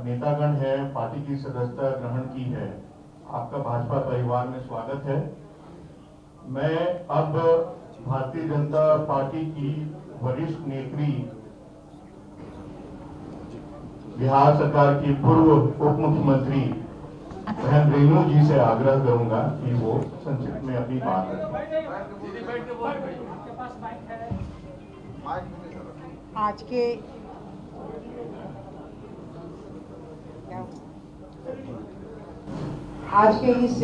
नेतागण है, पार्टी की सदस्यता ग्रहण की है, आपका भाजपा परिवार में स्वागत है। मैं अब भारतीय जनता पार्टी की वरिष्ठ नेत्री बिहार सरकार की पूर्व उप मुख्यमंत्री बहन रेणु जी से आग्रह करूंगा कि वो संक्षिप्त में अपनी बात रखें। आज के इस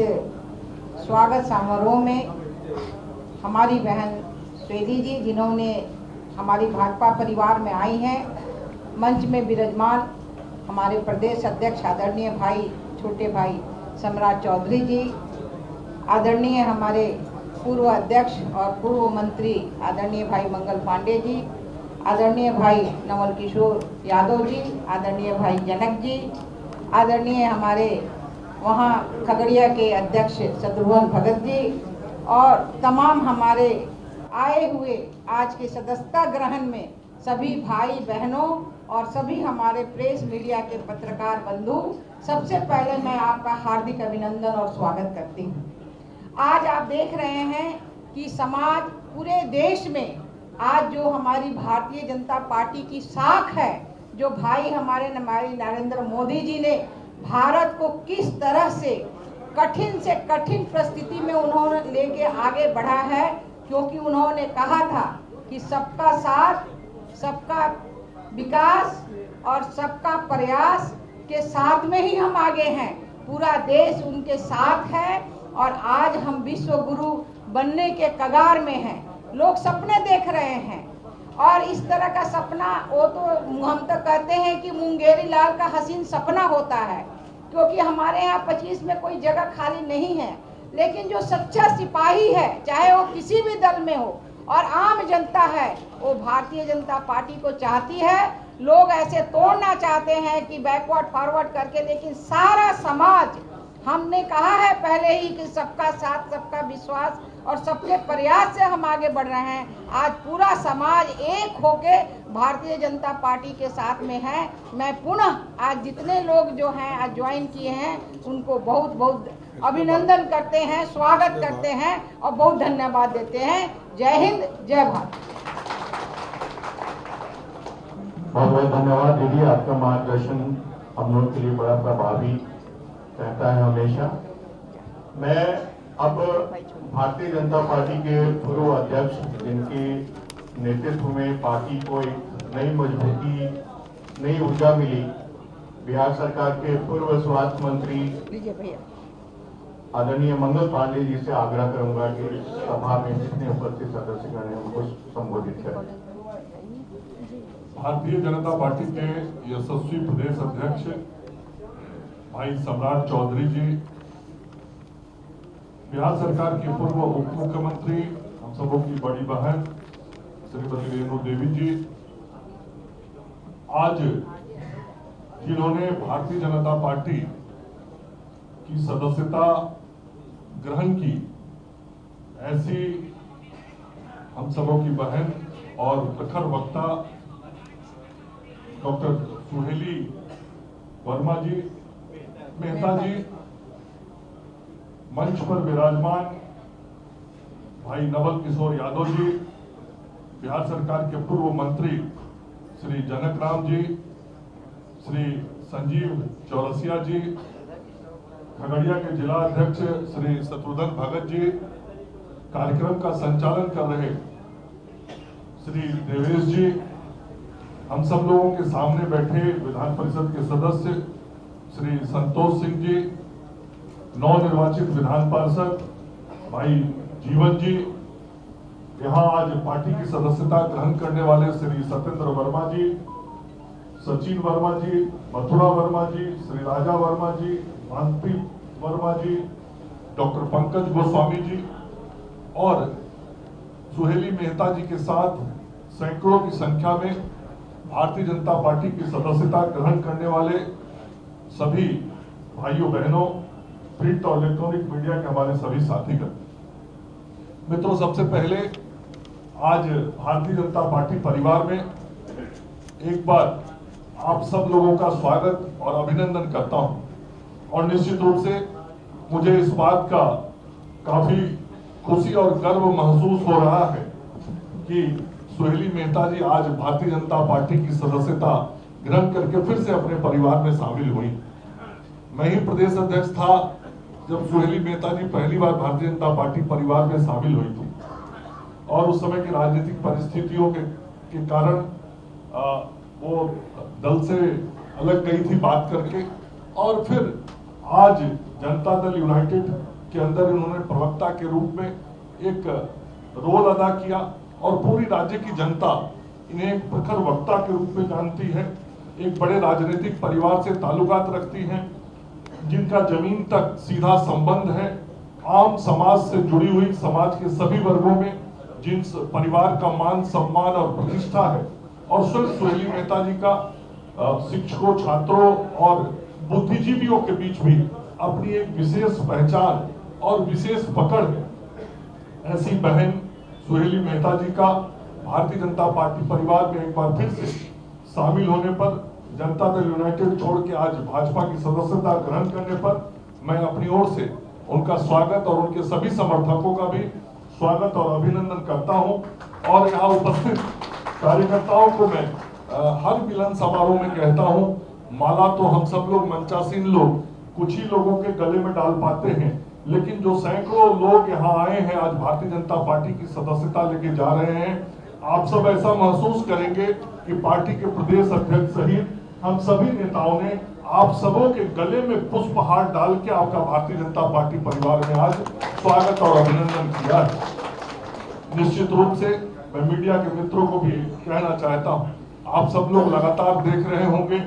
स्वागत समारोह में हमारी बहन स्वेदी जी, जिन्होंने हमारी भाजपा परिवार में आई हैं, मंच में विराजमान हमारे प्रदेश अध्यक्ष आदरणीय भाई छोटे भाई सम्राट चौधरी जी, आदरणीय हमारे पूर्व अध्यक्ष और पूर्व मंत्री आदरणीय भाई मंगल पांडे जी, आदरणीय भाई नवल किशोर यादव जी, आदरणीय भाई जनक जी, आदरणीय हमारे वहाँ खगड़िया के अध्यक्ष शत्रुघ्न भगत जी और तमाम हमारे आए हुए आज के सदस्यता ग्रहण में सभी भाई बहनों और सभी हमारे प्रेस मीडिया के पत्रकार बंधु, सबसे पहले मैं आपका हार्दिक अभिनंदन और स्वागत करती हूँ। आज आप देख रहे हैं कि समाज पूरे देश में आज जो हमारी भारतीय जनता पार्टी की साख है, जो भाई हमारे नरेंद्र मोदी जी ने भारत को किस तरह से कठिन परिस्थिति में उन्होंने लेके आगे बढ़ा है, क्योंकि उन्होंने कहा था कि सबका साथ, सबका विकास और सबका प्रयास के साथ में ही हम आगे हैं। पूरा देश उनके साथ है और आज हम विश्व गुरु बनने के कगार में हैं। लोग सपने देख रहे हैं और इस तरह का सपना, वो तो हम तो कहते हैं कि मुंगेरी लाल का हसीन सपना होता है, क्योंकि हमारे यहाँ 25 में कोई जगह खाली नहीं है। लेकिन जो सच्चा सिपाही है, चाहे वो किसी भी दल में हो, और आम जनता है, वो भारतीय जनता पार्टी को चाहती है। लोग ऐसे तोड़ना चाहते हैं कि बैकवर्ड फॉरवर्ड करके, लेकिन सारा समाज, हमने कहा है पहले ही कि सबका साथ, सबका विश्वास और सबके प्रयास से हम आगे बढ़ रहे हैं। आज पूरा समाज एक होके भारतीय जनता पार्टी के साथ में है। मैं पुनः आज जितने लोग जो हैं आज ज्वाइन किए हैं, उनको बहुत बहुत अभिनंदन करते हैं, स्वागत करते हैं और बहुत धन्यवाद देते हैं। जय हिंद, जय भारत। बहुत बहुत धन्यवाद दीदी, आपका मार्गदर्शन हम लोग के लिए बड़ा प्रभावी रहता है हमेशा। मैं अब भारतीय जनता पार्टी के पूर्व अध्यक्ष, जिनके नेतृत्व में पार्टी को एक नई मजबूती, नई ऊर्जा मिली, बिहार सरकार के पूर्व स्वास्थ्य मंत्री आदरणीय मंगल पांडे जी से आग्रह करूंगा कि सभा में जितने उपस्थित सदस्यगण हैं उनको संबोधित करें। भारतीय जनता पार्टी के यशस्वी प्रदेश अध्यक्ष भाई सम्राट चौधरी जी, बिहार सरकार की पूर्व उप मुख्यमंत्री, हम सबों की बड़ी बहन श्रीमती रेणु देवी जी, आज जिन्होंने भारतीय जनता पार्टी की सदस्यता ग्रहण की, ऐसी हम सबों की बहन और प्रखर वक्ता डॉक्टर सुहेली वर्मा जी, मेहता जी, मंच पर विराजमान भाई नवल किशोर यादव जी, बिहार सरकार के पूर्व मंत्री श्री जनक राम जी, श्री संजीव चौरसिया जी, खगड़िया के जिला अध्यक्ष श्री शत्रुघ्न भगत जी, कार्यक्रम का संचालन कर रहे श्री देवेश जी, हम सब लोगों के सामने बैठे विधान परिषद के सदस्य श्री संतोष सिंह जी, नवनिर्वाचित विधान पार्षद भाई जीवन जी, यहाँ आज पार्टी की सदस्यता ग्रहण करने वाले श्री सत्येंद्र वर्मा जी, सचिन वर्मा जी, मथुरा वर्मा जी, श्री राजा वर्मा जी, मानती वर्मा जी, डॉक्टर पंकज गोस्वामी जी और सुहेली मेहता जी के साथ सैकड़ों की संख्या में भारतीय जनता पार्टी की सदस्यता ग्रहण करने वाले सभी भाइयों बहनों, प्रिंट और इलेक्ट्रॉनिक मीडिया के हमारे सभी साथीगण, मित्रों, सबसे पहले आज भारतीय जनता पार्टी परिवार में एक बार आप सब लोगों का स्वागत और अभिनंदन करता हूं। और निश्चित रूप से मुझे इस बात का काफी खुशी और गर्व महसूस हो रहा है कि सुहेली मेहता जी आज भारतीय जनता पार्टी की सदस्यता ग्रहण करके फिर से अपने परिवार में शामिल हुई। मैं ही प्रदेश अध्यक्ष था जब सुहेली मेहता जी पहली बार भारतीय जनता पार्टी परिवार में शामिल हुई थी, और उस समय की राजनीतिक परिस्थितियों के कारण वो दल से अलग गई थी बात करके, और फिर आज जनता दल यूनाइटेड के अंदर इन्होंने प्रवक्ता के रूप में एक रोल अदा किया, और पूरी राज्य की जनता इन्हें एक प्रखर वक्ता के रूप में जानती है। एक बड़े राजनीतिक परिवार से ताल्लुकात रखती हैं, जिनका जमीन तक सीधा संबंध है, आम समाज से जुड़ी हुई, समाज के सभी वर्गों में जिन परिवार का मान सम्मान और प्रतिष्ठा है, और स्वयं सुहेली मेहता जी का शिक्षकों, छात्रों और बुद्धिजीवियों के बीच भी अपनी एक विशेष पहचान और विशेष पकड़ है। ऐसी बहन सुहेली मेहता जी का भारतीय जनता पार्टी परिवार में एक बार फिर से शामिल होने पर, जनता दल यूनाइटेड छोड़ के आज भाजपा की सदस्यता ग्रहण करने पर मैं अपनी ओर से उनका स्वागत और उनके सभी समर्थकों का भी स्वागत और अभिनंदन करता हूं। और यहाँ उपस्थित कार्यकर्ताओं को मैं हर मिलन समारोह में कहता हूं, माला तो हम सब लोग मंचासीन लोग कुछ ही लोगों के गले में डाल पाते हैं, लेकिन जो सैकड़ों लोग यहाँ आए हैं आज भारतीय जनता पार्टी की सदस्यता लेके जा रहे हैं, आप सब ऐसा महसूस करेंगे कि पार्टी के प्रदेश अध्यक्ष सहित हम सभी नेताओं ने आप सबों के गले में पुष्पहार डाल के आपका भारतीय जनता पार्टी परिवार में आज स्वागत और अभिनंदन किया है। निश्चित रूप से मैं मीडिया के मित्रों को भी कहना चाहता हूं, आप सब लोग लगातार देख रहे होंगे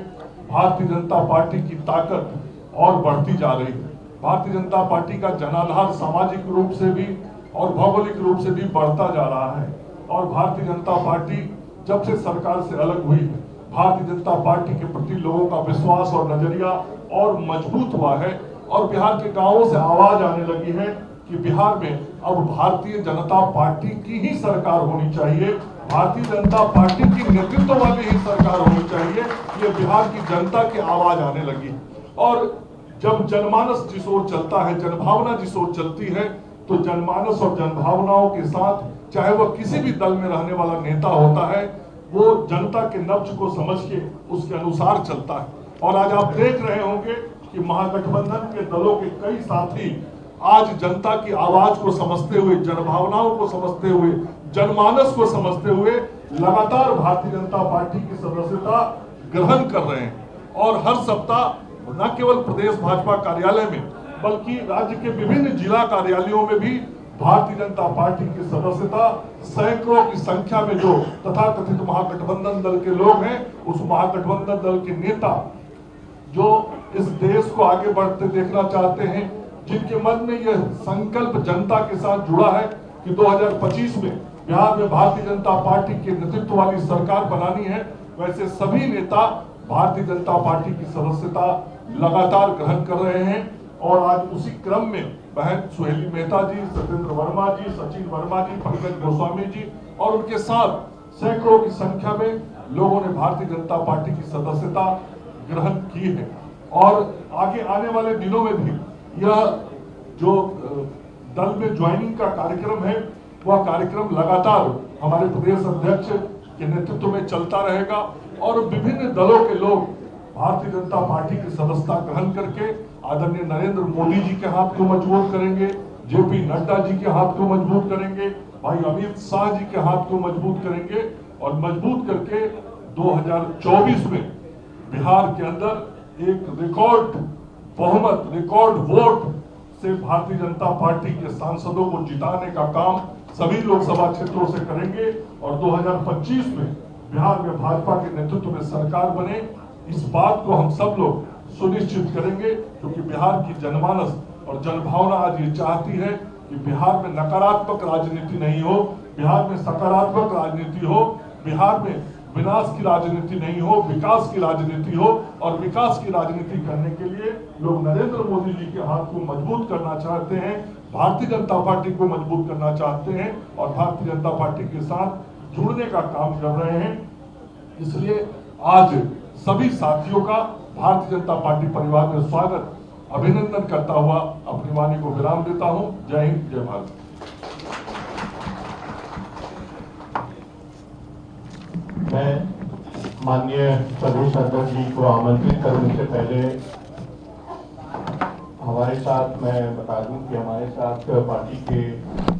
भारतीय जनता पार्टी की ताकत और बढ़ती जा रही है। भारतीय जनता पार्टी का जनाधार सामाजिक रूप से भी और भौगोलिक रूप से भी बढ़ता जा रहा है, और भारतीय जनता पार्टी जब से सरकार से अलग हुई है, भारतीय जनता पार्टी के प्रति लोगों का विश्वास और नजरिया और मजबूत हुआ है, और बिहार के गांवों से आवाज आने लगी है कि बिहार में अब भारतीय जनता पार्टी की ही सरकार होनी चाहिए, भारतीय जनता पार्टी की नेतृत्व वाली ही सरकार होनी चाहिए। ये बिहार की जनता की आवाज आने लगी, और जब जनमानस जिस ओर चलता है, जनभावना जिस ओर चलती है, तो जनमानस और जनभावनाओं के साथ चाहे वह किसी भी दल में रहने वाला नेता होता है, वो जनता के नब्ज को समझ के उसके अनुसार चलता है। और आज आप देख रहे होंगे कि महागठबंधन के दलों के कई साथी आज जनता की आवाज को समझते हुए, जनभावनाओं को समझते हुए, जनमानस को समझते हुए लगातार भारतीय जनता पार्टी की सदस्यता ग्रहण कर रहे हैं। और हर सप्ताह न केवल प्रदेश भाजपा कार्यालय में बल्कि राज्य के विभिन्न जिला कार्यालयों में भी भारतीय जनता पार्टी की सदस्यता सैकड़ों की संख्या में जो तथाकथित महागठबंधन दल के लोग हैं, उस महागठबंधन दल के नेता जो इस देश को आगे बढ़ते देखना चाहते हैं, जिनके मन में यह संकल्प जनता के साथ जुड़ा है कि 2025 में बिहार में भारतीय जनता पार्टी के नेतृत्व वाली सरकार बनानी है, वैसे सभी नेता भारतीय जनता पार्टी की सदस्यता लगातार ग्रहण कर रहे हैं। और आज उसी क्रम में बहन सुहेली मेहता जी, सत्येंद्र वर्मा जी, सचिन वर्मा जी, पंकज गोस्वामी जी और उनके साथ सैकड़ों की संख्या में लोगों ने भारतीय जनता पार्टी की सदस्यता ग्रहण की है। और आगे आने वाले दिनों में भी यह जो दल में ज्वाइनिंग का कार्यक्रम है, वह कार्यक्रम लगातार हमारे प्रदेश अध्यक्ष के नेतृत्व में चलता रहेगा, और विभिन्न दलों के लोग भारतीय जनता पार्टी की सदस्यता ग्रहण करके आदरणीय नरेंद्र मोदी जी के हाथ को मजबूत करेंगे, जेपी नड्डा जी के हाथ को मजबूत करेंगे, भाई अमित शाह जी के हाथ को मजबूत करेंगे, और मजबूत करके 2024 में बिहार के अंदर एक रिकॉर्ड बहुमत, रिकॉर्ड वोट से भारतीय जनता पार्टी के सांसदों को जिताने का काम सभी लोकसभा क्षेत्रों से करेंगे, और 2025 में बिहार में भाजपा के नेतृत्व में सरकार बने, इस बात को हम सब लोग सुनिश्चित करेंगे, क्योंकि बिहार की जनमानस और जनभावना आज ये चाहती है कि बिहार में नकारात्मक राजनीति नहीं हो, बिहार में सकारात्मक राजनीति हो, बिहार में विनाश की राजनीति नहीं हो, विकास की राजनीति हो। और विकास की राजनीति करने के लिए लोग नरेंद्र मोदी जी के हाथ को मजबूत करना चाहते हैं, भारतीय जनता पार्टी को मजबूत करना चाहते हैं, और भारतीय जनता पार्टी के साथ जुड़ने का काम कर रहे हैं। इसलिए आज सभी साथियों का भारतीय जनता पार्टी परिवार में स्वागत, अभिनंदन करता हुआ अपनी वाणी को विराम देता हूं। जय हिंद, जय भारत। मैं माननीय प्रदेश अध्यक्ष जी को आमंत्रित करने से पहले हमारे साथ मैं बता दूं कि हमारे साथ पार्टी के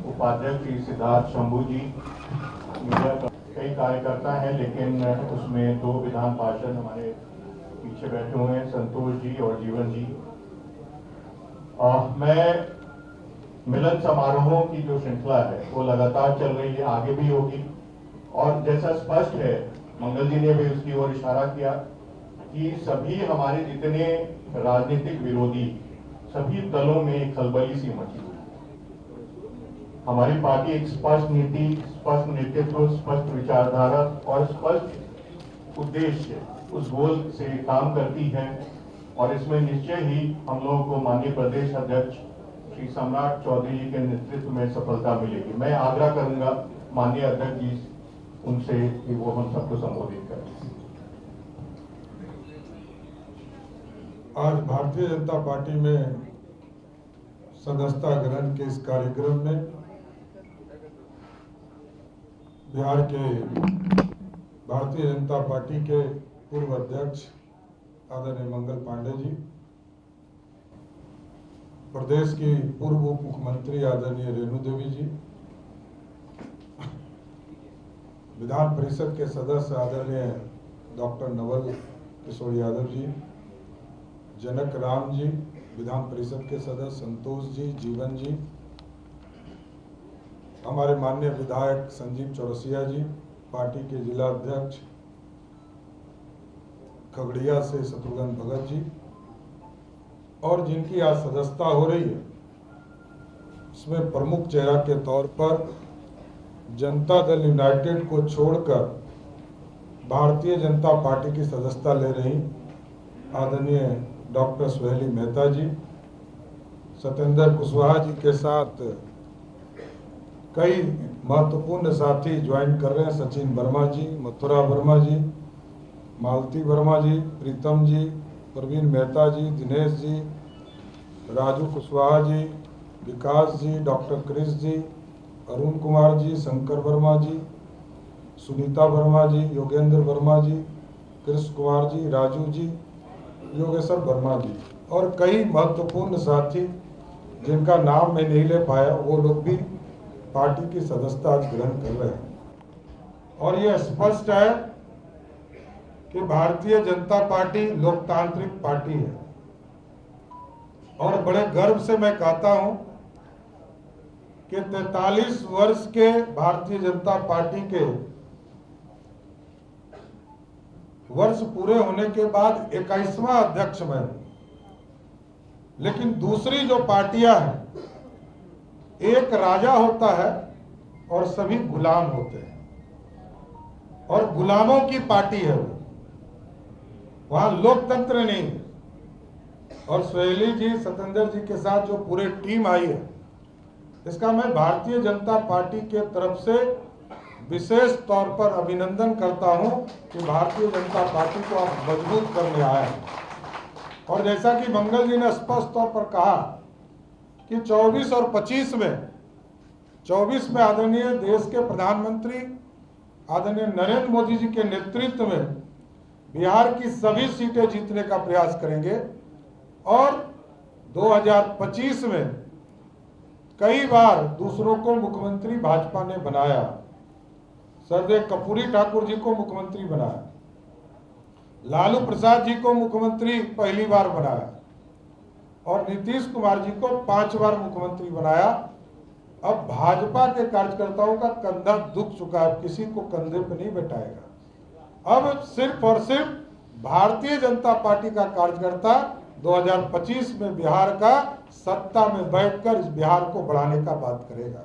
उपाध्यक्ष श्री सिद्धार्थ शंभू जी, मीडिया का कई कार्यकर्ता हैं, लेकिन उसमें 2 विधान पार्षद हमारे पीछे बैठे हुए हैं, संतोष जी और जीवन जी। मैं मिलन समारोहों की जो श्रृंखला है वो लगातार चल रही है, आगे भी होगी। और जैसा स्पष्ट है, मंगल जी ने भी उसकी ओर इशारा किया कि सभी हमारे जितने राजनीतिक विरोधी सभी दलों में एक खलबली सी मची हुई है। हमारी पार्टी एक स्पष्ट नीति, स्पष्ट नेतृत्व, स्पष्ट विचारधारा और स्पष्ट उद्देश्य, उस गोल से काम करती है। और इसमें निश्चय ही हम लोगों को माननीय प्रदेश अध्यक्ष श्री सम्राट चौधरी जी के नेतृत्व में सफलता मिलेगी। मैं आग्रह करूंगा माननीय अध्यक्ष जी उनसे कि वो हम सबको संबोधित करें। आज भारतीय जनता पार्टी में सदस्यता ग्रहण के इस कार्यक्रम में बिहार के भारतीय जनता पार्टी के पूर्व अध्यक्ष आदरणीय मंगल पांडे जी, प्रदेश की पूर्व उप मुख्यमंत्री आदरणीय रेणु देवी जी, विधान परिषद के सदस्य आदरणीय डॉक्टर नवल किशोर यादव जी, जनक राम जी, विधान परिषद के सदस्य संतोष जी, जीवन जी, हमारे माननीय विधायक संजीव चौरसिया जी, पार्टी के जिला अध्यक्ष खगड़िया से शत्रुघ्न भगत जी, और जिनकी आज सदस्यता हो रही है उसमें प्रमुख चेहरा के तौर पर जनता दल यूनाइटेड को छोड़कर भारतीय जनता पार्टी की सदस्यता ले रही आदरणीय डॉक्टर सुहेली मेहता जी, सत्येंद्र कुशवाहा जी के साथ कई महत्वपूर्ण साथी ज्वाइन कर रहे हैं, सचिन वर्मा जी, मथुरा वर्मा जी, मालती वर्मा जी, प्रीतम जी, प्रवीण मेहता जी, दिनेश जी, राजू कुशवाहा जी, विकास जी, डॉक्टर क्रिश जी, अरुण कुमार जी, शंकर वर्मा जी, सुनीता वर्मा जी, योगेंद्र वर्मा जी, कृष्ण कुमार जी, राजू जी, योगेश्वर वर्मा जी और कई महत्वपूर्ण साथी जिनका नाम मैं नहीं ले पाया, वो लोग भी पार्टी की सदस्यता आज ग्रहण कर रहे हैं। और यह स्पष्ट है कि भारतीय जनता पार्टी लोकतांत्रिक पार्टी है और बड़े गर्व से मैं कहता हूं कि 43 वर्ष के भारतीय जनता पार्टी के वर्ष पूरे होने के बाद 21वां अध्यक्ष मैं हूं। लेकिन दूसरी जो पार्टियां हैं, एक राजा होता है और सभी गुलाम होते हैं और गुलामों की पार्टी है वो, वहां लोकतंत्र नहीं है। और सुहेली जी, सत्येंद्र जी के साथ जो पूरी टीम आई है, इसका मैं भारतीय जनता पार्टी के तरफ से विशेष तौर पर अभिनंदन करता हूं कि भारतीय जनता पार्टी को आप मजबूत करने आए हैं। और जैसा कि मंगल जी ने स्पष्ट तौर पर कहा कि 24 और 25 में, 24 में आदरणीय देश के प्रधानमंत्री आदरणीय नरेंद्र मोदी जी के नेतृत्व में बिहार की सभी सीटें जीतने का प्रयास करेंगे और 2025 में कई बार दूसरों को मुख्यमंत्री भाजपा ने बनाया। सरदेव कर्पूरी ठाकुर जी को मुख्यमंत्री बनाया, लालू प्रसाद जी को मुख्यमंत्री पहली बार बनाया और नीतीश कुमार जी को 5 बार मुख्यमंत्री बनाया। अब भाजपा के कार्यकर्ताओं का कंधा दुख चुका है, किसी को कंधे पर नहीं बैठाएगा। अब सिर्फ और सिर्फ भारतीय जनता पार्टी का कार्यकर्ता 2025 में बिहार का सत्ता में बैठकर इस बिहार को बढ़ाने का बात करेगा।